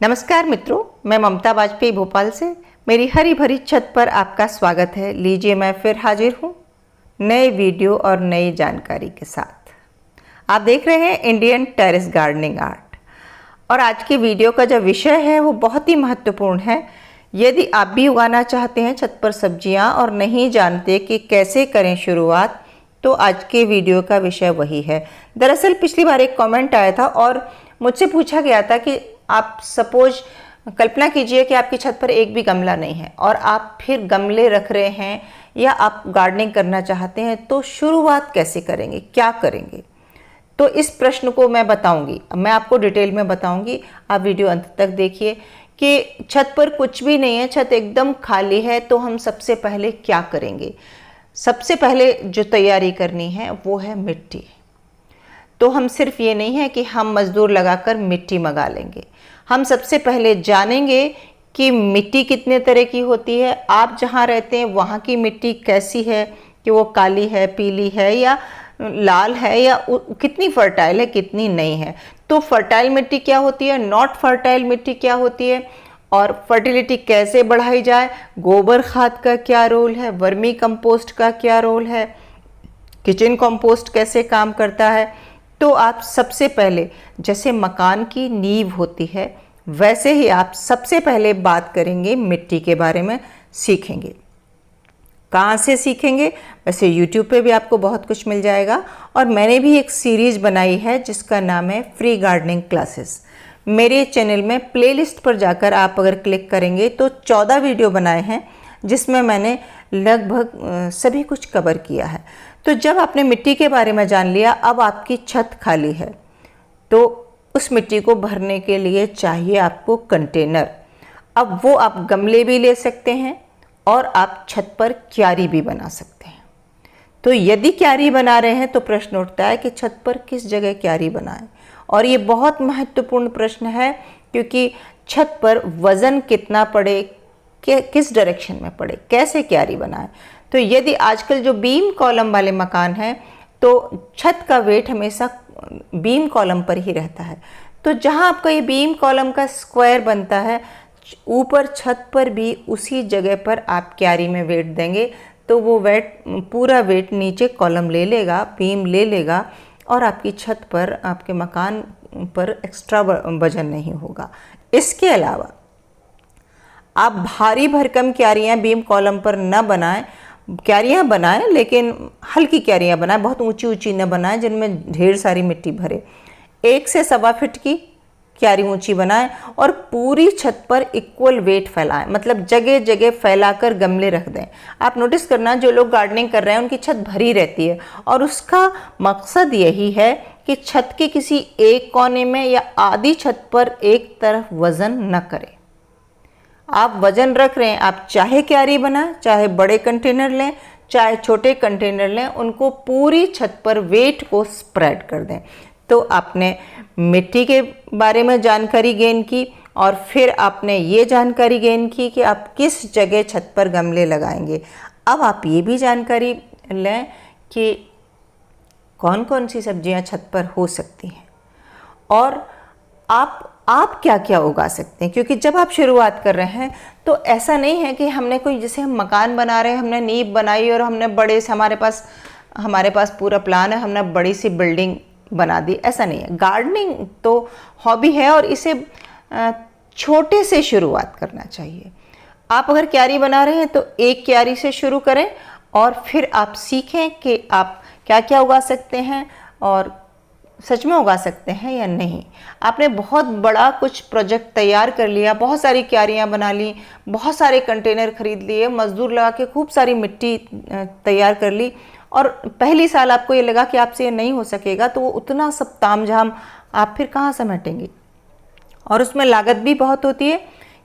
नमस्कार मित्रों, मैं ममता वाजपेयी भोपाल से मेरी हरी भरी छत पर आपका स्वागत है। लीजिए, मैं फिर हाजिर हूँ नए वीडियो और नई जानकारी के साथ। आप देख रहे हैं इंडियन टेरेस गार्डनिंग आर्ट और आज की वीडियो का जो विषय है वो बहुत ही महत्वपूर्ण है। यदि आप भी उगाना चाहते हैं छत पर सब्जियां और नहीं जानते कि कैसे करें शुरुआत, तो आज के वीडियो का विषय वही है। दरअसल पिछली बार एक कमेंट आया था और मुझसे पूछा गया था कि आप सपोज कल्पना कीजिए कि आपकी छत पर एक भी गमला नहीं है और आप फिर गमले रख रहे हैं या आप गार्डनिंग करना चाहते हैं, तो शुरुआत कैसे करेंगे, क्या करेंगे? तो इस प्रश्न को मैं बताऊंगी, मैं आपको डिटेल में बताऊंगी। आप वीडियो अंत तक देखिए कि छत पर कुछ भी नहीं है, छत एकदम खाली है, तो हम सबसे पहले क्या करेंगे। सबसे पहले जो तैयारी करनी है वो है मिट्टी। तो हम सिर्फ ये नहीं है कि हम मजदूर लगाकर मिट्टी मंगा लेंगे, हम सबसे पहले जानेंगे कि मिट्टी कितने तरह की होती है, आप जहाँ रहते हैं वहाँ की मिट्टी कैसी है, कि वो काली है, पीली है या लाल है, या कितनी फर्टाइल है, कितनी नहीं है। तो फर्टाइल मिट्टी क्या होती है, नॉट फर्टाइल मिट्टी क्या होती है, और फर्टिलिटी कैसे बढ़ाई जाए, गोबर खाद का क्या रोल है, वर्मी कंपोस्ट का क्या रोल है, किचन कंपोस्ट कैसे काम करता है। तो आप सबसे पहले, जैसे मकान की नींव होती है वैसे ही आप सबसे पहले बात करेंगे मिट्टी के बारे में, सीखेंगे। कहाँ से सीखेंगे? वैसे YouTube पे भी आपको बहुत कुछ मिल जाएगा और मैंने भी एक सीरीज बनाई है जिसका नाम है फ्री गार्डनिंग क्लासेस। मेरे चैनल में प्लेलिस्ट पर जाकर आप अगर क्लिक करेंगे तो 14 वीडियो बनाए हैं जिसमें मैंने लगभग सभी कुछ कवर किया है। तो जब आपने मिट्टी के बारे में जान लिया, अब आपकी छत खाली है, तो उस मिट्टी को भरने के लिए चाहिए आपको कंटेनर। अब वो आप गमले भी ले सकते हैं और आप छत पर क्यारी भी बना सकते हैं। तो यदि क्यारी बना रहे हैं तो प्रश्न उठता है कि छत पर किस जगह क्यारी बनाएं, और ये बहुत महत्वपूर्ण प्रश्न है क्योंकि छत पर वज़न कितना पड़े, किस डायरेक्शन में पड़े, कैसे क्यारी बनाएं। तो यदि आजकल जो बीम कॉलम वाले मकान हैं तो छत का वेट हमेशा बीम कॉलम पर ही रहता है। तो जहां आपका ये बीम कॉलम का स्क्वायर बनता है, ऊपर छत पर भी उसी जगह पर आप क्यारी में वेट देंगे तो वो वेट, पूरा वेट नीचे कॉलम ले लेगा, बीम ले लेगा और आपकी छत पर, आपके मकान पर एक्स्ट्रा वजन नहीं होगा। इसके अलावा आप भारी भरकम क्यारियाँ बीम कॉलम पर न बनाएं। क्यारियाँ बनाएं लेकिन हल्की क्यारियाँ बनाएं, बहुत ऊंची ऊंची न बनाएं जिनमें ढेर सारी मिट्टी भरे। 1 से 1.25 फीट की क्यारी ऊंची बनाएं और पूरी छत पर इक्वल वेट फैलाएं, मतलब जगह जगह फैलाकर गमले रख दें। आप नोटिस करना, जो लोग गार्डनिंग कर रहे हैं उनकी छत भरी रहती है और उसका मकसद यही है कि छत के किसी एक कोने में या आधी छत पर एक तरफ वजन न करे। आप वजन रख रहे हैं, आप चाहे क्यारी बनाएं, चाहे बड़े कंटेनर लें, चाहे छोटे कंटेनर लें, उनको पूरी छत पर वेट को स्प्रेड कर दें। तो आपने मिट्टी के बारे में जानकारी गेन की और फिर आपने ये जानकारी गेन की कि आप किस जगह छत पर गमले लगाएंगे। अब आप ये भी जानकारी लें कि कौन कौन सी सब्जियां छत पर हो सकती हैं और आप क्या क्या उगा सकते हैं। क्योंकि जब आप शुरुआत कर रहे हैं तो ऐसा नहीं है कि हमने कोई, जैसे हम मकान बना रहे हैं, हमने नींव बनाई और हमने बड़े से, हमारे पास पूरा प्लान है, हमने बड़ी सी बिल्डिंग बना दी, ऐसा नहीं है। गार्डनिंग तो हॉबी है और इसे छोटे से शुरुआत करना चाहिए। आप अगर क्यारी बना रहे हैं तो एक क्यारी से शुरू करें और फिर आप सीखें कि आप क्या क्या उगा सकते हैं और सच में उगा सकते हैं या नहीं। आपने बहुत बड़ा कुछ प्रोजेक्ट तैयार कर लिया, बहुत सारी क्यारियां बना ली, बहुत सारे कंटेनर खरीद लिए, मजदूर लगा के खूब सारी मिट्टी तैयार कर ली और पहली साल आपको ये लगा कि आपसे ये नहीं हो सकेगा, तो वो उतना सब तामझाम आप फिर कहाँ समेटेंगे। और उसमें लागत भी बहुत होती है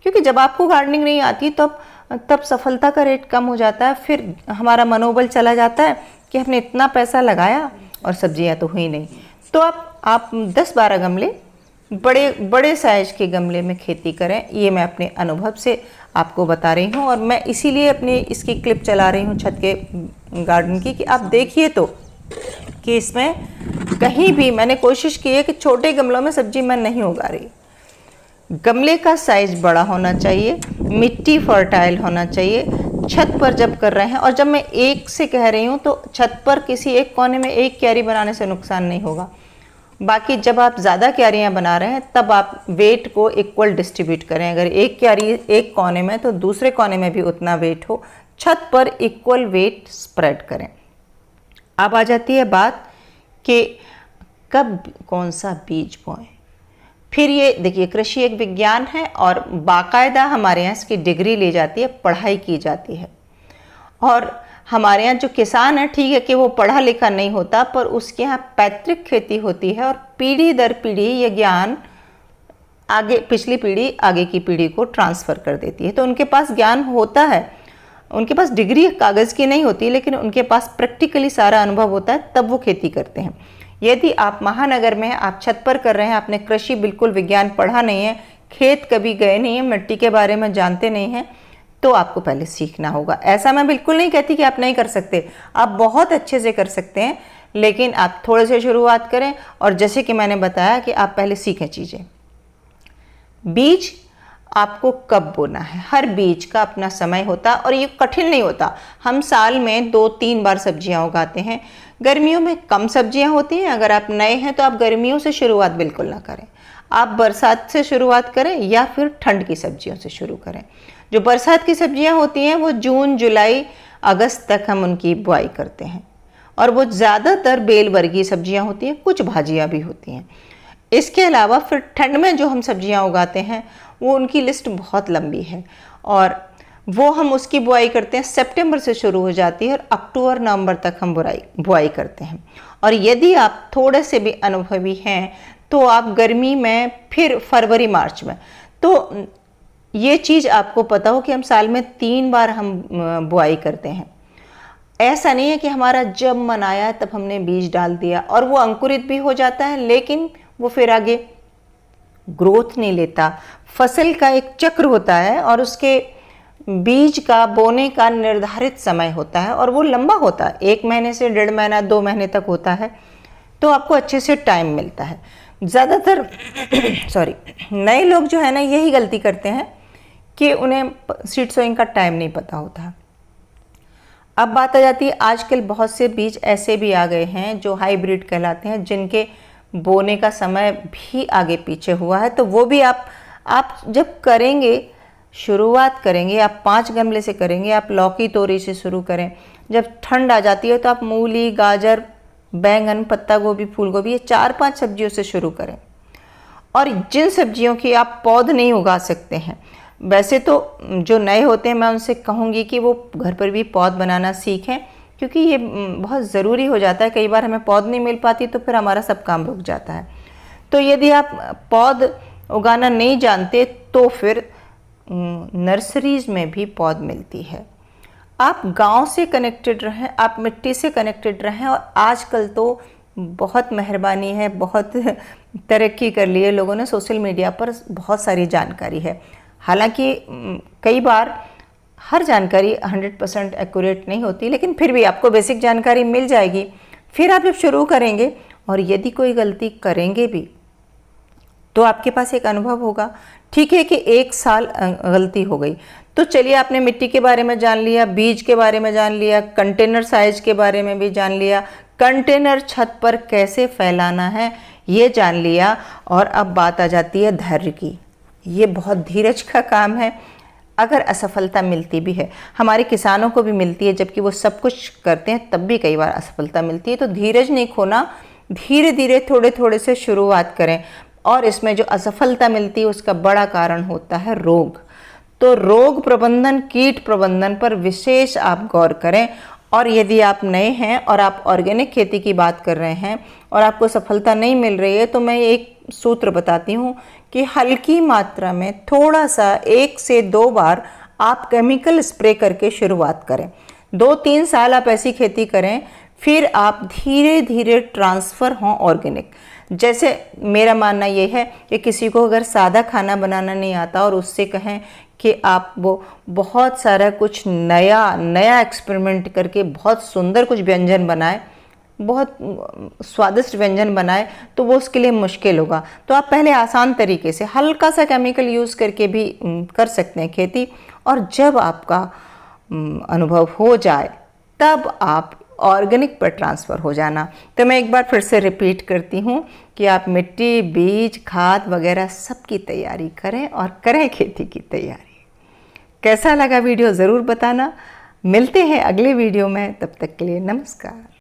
क्योंकि जब आपको गार्डनिंग नहीं आती तब सफलता का रेट कम हो जाता है। फिर हमारा मनोबल चला जाता है कि हमने इतना पैसा लगाया और सब्जियां तो हुई नहीं। तो आप 10-12 गमले, बड़े साइज के गमले में खेती करें। ये मैं अपने अनुभव से आपको बता रही हूँ और मैं इसीलिए अपनी इसकी क्लिप चला रही हूँ छत के गार्डन की, कि आप देखिए तो कि इसमें कहीं भी मैंने कोशिश की है कि छोटे गमलों में सब्जी मैं नहीं उगा रही। गमले का साइज बड़ा होना चाहिए, मिट्टी फर्टाइल होना चाहिए। छत पर जब कर रहे हैं, और जब मैं एक से कह रही हूँ तो छत पर किसी एक कोने में एक क्यारी बनाने से नुकसान नहीं होगा। बाकी जब आप ज़्यादा क्यारियाँ बना रहे हैं तब आप वेट को इक्वल डिस्ट्रीब्यूट करें। अगर एक क्यारी एक कोने में तो दूसरे कोने में भी उतना वेट हो, छत पर इक्वल वेट स्प्रेड करें। अब आ जाती है बात कि कब कौन सा बीज बोएं। फिर ये देखिए, कृषि एक विज्ञान है और बाकायदा हमारे यहाँ इसकी डिग्री ली जाती है, पढ़ाई की जाती है। और हमारे यहाँ जो किसान है, ठीक है कि वो पढ़ा लिखा नहीं होता, पर उसके यहाँ पैतृक खेती होती है और पीढ़ी दर पीढ़ी ये ज्ञान आगे, पिछली पीढ़ी आगे की पीढ़ी को ट्रांसफ़र कर देती है। तो उनके पास ज्ञान होता है, उनके पास डिग्री कागज़ की नहीं होती, लेकिन उनके पास प्रैक्टिकली सारा अनुभव होता है, तब वो खेती करते हैं। यदि आप महानगर में, आप छत पर कर रहे हैं, आपने कृषि बिल्कुल विज्ञान पढ़ा नहीं है, खेत कभी गए नहीं हैं, मिट्टी के बारे में जानते नहीं हैं, तो आपको पहले सीखना होगा। ऐसा मैं बिल्कुल नहीं कहती कि आप नहीं कर सकते, आप बहुत अच्छे से कर सकते हैं, लेकिन आप थोड़े से शुरुआत करें। और जैसे कि मैंने बताया कि आप पहले सीखें चीज़ें। बीज आपको कब बोना है, हर बीज का अपना समय होता है और ये कठिन नहीं होता। हम साल में 2-3 बार सब्जियां उगाते हैं। गर्मियों में कम सब्जियां होती हैं। अगर आप नए हैं तो आप गर्मियों से शुरुआत बिल्कुल ना करें, आप बरसात से शुरुआत करें या फिर ठंड की सब्जियों से शुरू करें। जो बरसात की सब्जियां होती हैं वो जून, जुलाई, अगस्त तक हम उनकी बुआई करते हैं और वो ज़्यादातर बेल वर्गीय सब्जियां होती हैं, कुछ भाजियां भी होती हैं। इसके अलावा फिर ठंड में जो हम सब्जियां उगाते हैं वो उनकी लिस्ट बहुत लंबी है और वो हम उसकी बुआई करते हैं, सितंबर से शुरू हो जाती है और अक्टूबर नवंबर तक हम बुआई करते हैं। और यदि आप थोड़े से भी अनुभवी हैं तो आप गर्मी में, फिर फरवरी मार्च में, तो ये चीज़ आपको पता हो कि हम साल में 3 बार हम बुआई करते हैं। ऐसा नहीं है कि हमारा जब मन आया तब हमने बीज डाल दिया और वो अंकुरित भी हो जाता है, लेकिन वो फिर आगे ग्रोथ नहीं लेता। फसल का एक चक्र होता है और उसके बीज का बोने का निर्धारित समय होता है और वो लंबा होता है, 1 महीने से 1.5 महीना, 2 महीने तक होता है, तो आपको अच्छे से टाइम मिलता है। ज़्यादातर नए लोग जो है ना, यही गलती करते हैं कि उन्हें सीड सोइंग का टाइम नहीं पता होता। अब बात आ जाती है, आजकल बहुत से बीज ऐसे भी आ गए हैं जो हाइब्रिड कहलाते हैं, जिनके बोने का समय भी आगे पीछे हुआ है। तो वो भी आप जब करेंगे, शुरुआत करेंगे, आप 5 गमले से करेंगे, आप लौकी तोरी से शुरू करें। जब ठंड आ जाती है तो आप मूली, गाजर, बैंगन, पत्ता गोभी, फूल गोभी, ये 4-5 सब्जियों से शुरू करें। और जिन सब्जियों की आप पौध नहीं उगा सकते हैं, वैसे तो जो नए होते हैं मैं उनसे कहूँगी कि वो घर पर भी पौध बनाना सीखें, क्योंकि ये बहुत ज़रूरी हो जाता है। कई बार हमें पौध नहीं मिल पाती तो फिर हमारा सब काम रुक जाता है। तो यदि आप पौध उगाना नहीं जानते तो फिर नर्सरीज में भी पौध मिलती है। आप गांव से कनेक्टेड रहें, आप मिट्टी से कनेक्टेड रहें। और आजकल तो बहुत मेहरबानी है, बहुत तरक्की कर ली है लोगों ने, सोशल मीडिया पर बहुत सारी जानकारी है। हालांकि कई बार हर जानकारी 100% एक्यूरेट नहीं होती, लेकिन फिर भी आपको बेसिक जानकारी मिल जाएगी। फिर आप जब शुरू करेंगे और यदि कोई गलती करेंगे भी तो आपके पास एक अनुभव होगा। ठीक है कि 1 साल गलती हो गई तो चलिए, आपने मिट्टी के बारे में जान लिया, बीज के बारे में जान लिया, कंटेनर साइज के बारे में भी जान लिया, कंटेनर छत पर कैसे फैलाना है ये जान लिया। और अब बात आ जाती है धैर्य की। ये बहुत धीरज का काम है। अगर असफलता मिलती भी है, हमारे किसानों को भी मिलती है, जबकि वो सब कुछ करते हैं तब भी कई बार असफलता मिलती है। तो धीरज नहीं खोना, धीरे धीरे थोड़े थोड़े से शुरुआत करें। और इसमें जो असफलता मिलती है उसका बड़ा कारण होता है रोग। तो रोग प्रबंधन, कीट प्रबंधन पर विशेष आप गौर करें। और यदि आप नए हैं और आप ऑर्गेनिक खेती की बात कर रहे हैं और आपको सफलता नहीं मिल रही है, तो मैं एक सूत्र बताती हूँ कि हल्की मात्रा में थोड़ा सा 1 से 2 बार आप केमिकल स्प्रे करके शुरुआत करें। 2-3 साल आप ऐसी खेती करें, फिर आप धीरे धीरे ट्रांसफ़र हों ऑर्गेनिक। जैसे मेरा मानना ये है कि किसी को अगर सादा खाना बनाना नहीं आता और उससे कहें कि आप वो बहुत सारा कुछ नया एक्सपेरिमेंट करके बहुत सुंदर कुछ व्यंजन बनाए, बहुत स्वादिष्ट व्यंजन बनाए तो वो उसके लिए मुश्किल होगा। तो आप पहले आसान तरीके से हल्का सा केमिकल यूज़ करके भी कर सकते हैं खेती, और जब आपका अनुभव हो जाए तब आप ऑर्गेनिक पर ट्रांसफ़र हो जाना। तो मैं एक बार फिर से रिपीट करती हूँ कि आप मिट्टी, बीज, खाद वगैरह सब की तैयारी करें और करें खेती की तैयारी। कैसा लगा वीडियो ज़रूर बताना। मिलते हैं अगले वीडियो में, तब तक के लिए नमस्कार।